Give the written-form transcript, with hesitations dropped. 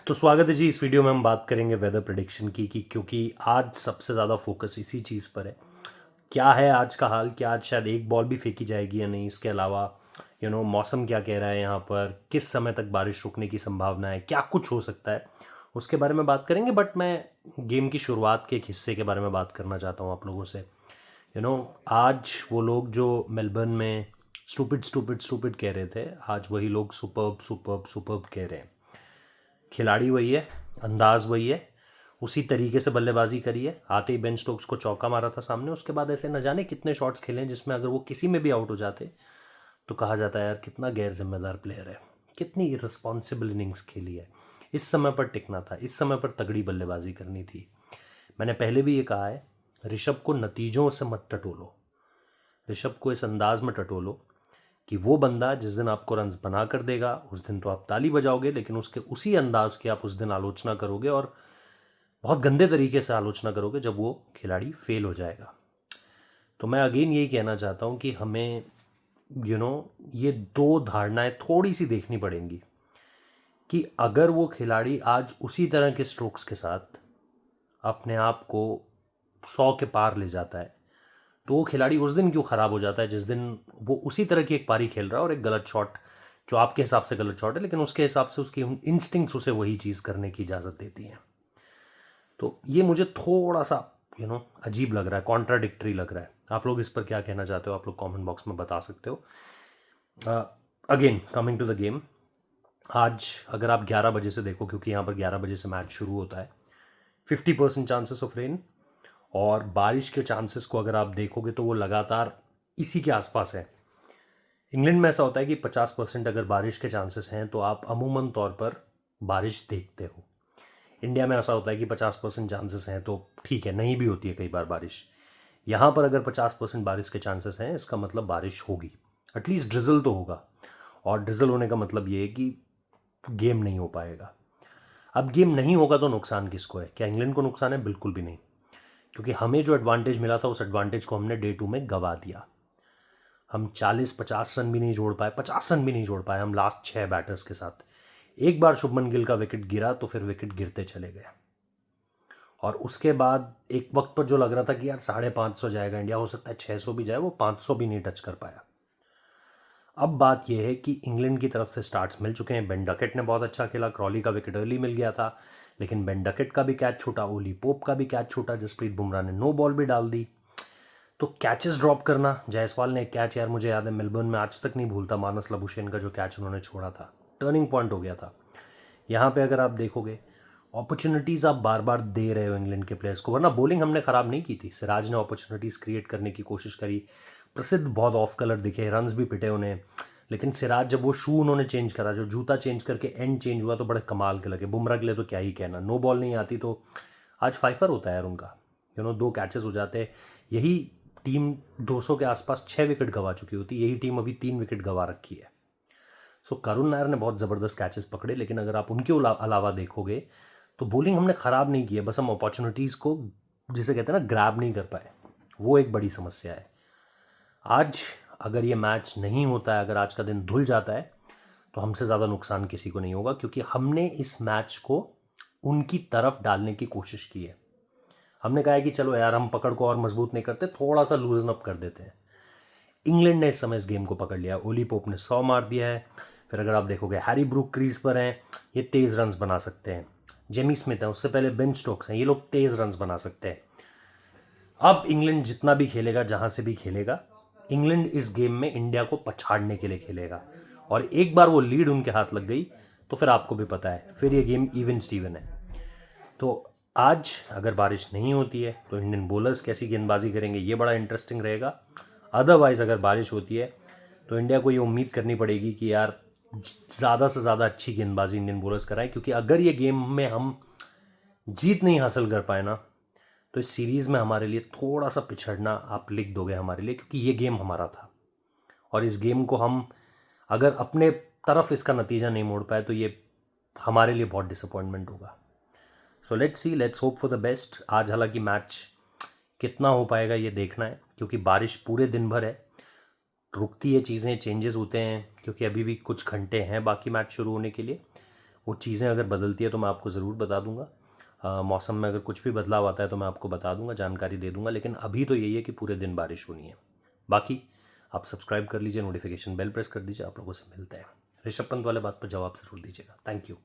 तो स्वागत है जी। इस वीडियो में हम बात करेंगे वेदर प्रेडिक्शन की कि क्योंकि आज सबसे ज़्यादा फोकस इसी चीज़ पर है। क्या है आज का हाल, क्या आज शायद एक बॉल भी फेंकी जाएगी या नहीं, इसके अलावा मौसम क्या कह रहा है, यहाँ पर किस समय तक बारिश रुकने की संभावना है, क्या कुछ हो सकता है, उसके बारे में बात करेंगे। बट मैं गेम की शुरुआत के एक हिस्से के बारे में बात करना चाहता हूँ आप लोगों से। आज वो लोग जो मेलबर्न में स्टूपिड स्टूपिड स्टूपिड कह रहे थे, आज वही लोग सुपर्ब सुपर्ब सुपर्ब कह रहे हैं। खिलाड़ी वही है, अंदाज वही है, उसी तरीके से बल्लेबाजी करी है। आते ही बेन स्टोक्स को चौका मारा था सामने, उसके बाद ऐसे न जाने कितने शॉट्स खेले हैं जिसमें अगर वो किसी में भी आउट हो जाते तो कहा जाता है यार कितना गैर जिम्मेदार प्लेयर है, कितनी इररिस्पॉन्सिबल इनिंग्स खेली है। इस समय पर टिकना था, इस समय पर तगड़ी बल्लेबाजी करनी थी। मैंने पहले भी ये कहा है, ऋषभ को नतीजों से मत टटोलो, ऋषभ को इस अंदाज में टटोलो कि वो बंदा जिस दिन आपको रन्स बना कर देगा उस दिन तो आप ताली बजाओगे, लेकिन उसके उसी अंदाज की आप उस दिन आलोचना करोगे, और बहुत गंदे तरीके से आलोचना करोगे जब वो खिलाड़ी फेल हो जाएगा। तो मैं अगेन यही कहना चाहता हूँ कि हमें ये दो धारणाएं थोड़ी सी देखनी पड़ेंगी कि अगर वो खिलाड़ी आज उसी तरह के स्ट्रोक्स के साथ अपने आप को 100 के पार ले जाता है तो वो खिलाड़ी उस दिन क्यों ख़राब हो जाता है जिस दिन वो उसी तरह की एक पारी खेल रहा है और एक गलत शॉट, जो आपके हिसाब से गलत शॉट है लेकिन उसके हिसाब से उसकी इंस्टिंक्ट्स उसे वही चीज़ करने की इजाज़त देती हैं। तो ये मुझे थोड़ा सा अजीब लग रहा है, कॉन्ट्राडिक्टरी लग रहा है। आप लोग इस पर क्या कहना चाहते हो, आप लोग कमेंट बॉक्स में बता सकते हो। Again coming to the game, आज अगर आप 11 बजे से देखो, क्योंकि यहाँ पर 11 बजे से मैच शुरू होता है, 50% चांसेस ऑफ रेन, और बारिश के चांसेस को अगर आप देखोगे तो वो लगातार इसी के आसपास है। इंग्लैंड में ऐसा होता है कि 50% अगर बारिश के चांसेस हैं तो आप अमूमन तौर पर बारिश देखते हो। इंडिया में ऐसा होता है कि 50% चांसेस हैं तो ठीक है, नहीं भी होती है कई बार बारिश। यहाँ पर अगर 50% बारिश के चांसेस हैं इसका मतलब बारिश होगी, एटलीस्ट ड्रिजल तो होगा। और ड्रिजल होने का मतलब ये है कि गेम नहीं हो पाएगा। अब गेम नहीं होगा तो नुकसान किसको है? क्या इंग्लैंड को नुकसान है? बिल्कुल भी नहीं, क्योंकि हमें जो एडवांटेज मिला था उस एडवांटेज को हमने डे 2 में गवा दिया। हम 40-50 रन भी नहीं जोड़ पाए, 50 रन भी नहीं जोड़ पाए हम लास्ट 6 बैटर्स के साथ। एक बार शुभमन गिल का विकेट गिरा तो फिर विकेट गिरते चले गए, और उसके बाद एक वक्त पर जो लग रहा था कि यार 550 जाएगा इंडिया, हो सकता है 600 भी जाए, वो 500 भी नहीं टच कर पाया। अब बात यह है कि इंग्लैंड की तरफ से स्टार्ट्स मिल चुके हैं। बेन डकेट ने बहुत अच्छा खेला, क्रॉली का विकेट अर्ली मिल गया था, लेकिन बेन डकेट का भी कैच छूटा, ओली पोप का भी कैच छूटा, जसप्रीत बुमराह ने नो बॉल भी डाल दी। तो कैचेस ड्रॉप करना, जायसवाल ने एक कैच, यार मुझे याद है मेलबर्न में आज तक नहीं भूलता, मानस लबुशेन का जो कैच उन्होंने छोड़ा था, टर्निंग पॉइंट हो गया था। यहाँ पे अगर आप देखोगे अपॉर्चुनिटीज़ आप बार बार दे रहे हो इंग्लैंड के प्लेयर्स को, वरना बॉलिंग हमने ख़राब नहीं की थी। सिराज ने अपॉर्चुनिटीज़ क्रिएट करने की कोशिश करी, प्रसिद्ध बहुत ऑफ कलर दिखे, रन्स भी पिटे उन्हें, लेकिन सिराज जब वो शू उन्होंने चेंज करा, जो जूता चेंज करके एंड चेंज हुआ, तो बड़े कमाल के लगे। बुमराह के लिए तो क्या ही कहना, नो बॉल नहीं आती तो आज फाइफर होता है यार उनका, 2 कैचेस हो जाते। यही टीम 200 के आसपास 6 विकेट गंवा चुकी होती, यही टीम अभी 3 विकेट गंवा रखी है। सो करुण नायर ने बहुत ज़बरदस्त कैचेस पकड़े, लेकिन अगर आप उनके अलावा देखोगे तो बॉलिंग हमने ख़राब नहीं की है, बस हम अपॉर्चुनिटीज़ को, जिसे कहते हैं ना, ग्रैब नहीं कर पाए, वो एक बड़ी समस्या है। आज अगर ये मैच नहीं होता है, अगर आज का दिन धुल जाता है, तो हमसे ज़्यादा नुकसान किसी को नहीं होगा, क्योंकि हमने इस मैच को उनकी तरफ डालने की कोशिश की है। हमने कहा है कि चलो यार हम पकड़ को और मजबूत नहीं करते, थोड़ा सा लूजन अप कर देते हैं। इंग्लैंड ने इस समय इस गेम को पकड़ लिया। ओली पोप ने 100 मार दिया है। फिर अगर आप देखोगे हैरी ब्रूक क्रीज पर हैं, ये तेज़ रन्स बना सकते हैं। जेमी स्मिथ है, उससे पहले बेन स्टोक्स हैं, ये लोग तेज़ रन्स बना सकते हैं। अब इंग्लैंड जितना भी खेलेगा, जहाँ से भी खेलेगा, इंग्लैंड इस गेम में इंडिया को पछाड़ने के लिए खेलेगा, और एक बार वो लीड उनके हाथ लग गई तो फिर आपको भी पता है, फिर ये गेम इवन स्टीवन है। तो आज अगर बारिश नहीं होती है तो इंडियन बॉलर्स कैसी गेंदबाजी करेंगे, ये बड़ा इंटरेस्टिंग रहेगा। अदरवाइज़ अगर बारिश होती है तो इंडिया को ये उम्मीद करनी पड़ेगी कि यार ज़्यादा से ज़्यादा अच्छी गेंदबाजी इंडियन बॉलर्स कराएं, क्योंकि अगर ये गेम में हम जीत नहीं हासिल कर पाए ना, तो इस सीरीज़ में हमारे लिए थोड़ा सा पिछड़ना आप लिख दोगे हमारे लिए, क्योंकि ये गेम हमारा था, और इस गेम को हम अगर अपने तरफ इसका नतीजा नहीं मोड़ पाए तो ये हमारे लिए बहुत डिसअपॉइंटमेंट होगा। So let's see, let's hope for the best. आज हालांकि मैच कितना हो पाएगा ये देखना है, क्योंकि बारिश पूरे दिन भर है, रुकती है चीज़ें, चेंजेस होते हैं, क्योंकि अभी भी कुछ घंटे हैं बाकी मैच शुरू होने के लिए। वो चीज़ें अगर बदलती है तो मैं आपको ज़रूर बता दूंगा। मौसम में अगर कुछ भी बदलाव आता है तो मैं आपको बता दूंगा, जानकारी दे दूंगा, लेकिन अभी तो यही है कि पूरे दिन बारिश होनी है। बाकी आप सब्सक्राइब कर लीजिए, नोटिफिकेशन बेल प्रेस कर दीजिए। आप लोगों से मिलते हैं। ऋषभ पंत वाले बात पर जवाब ज़रूर दीजिएगा। Thank you.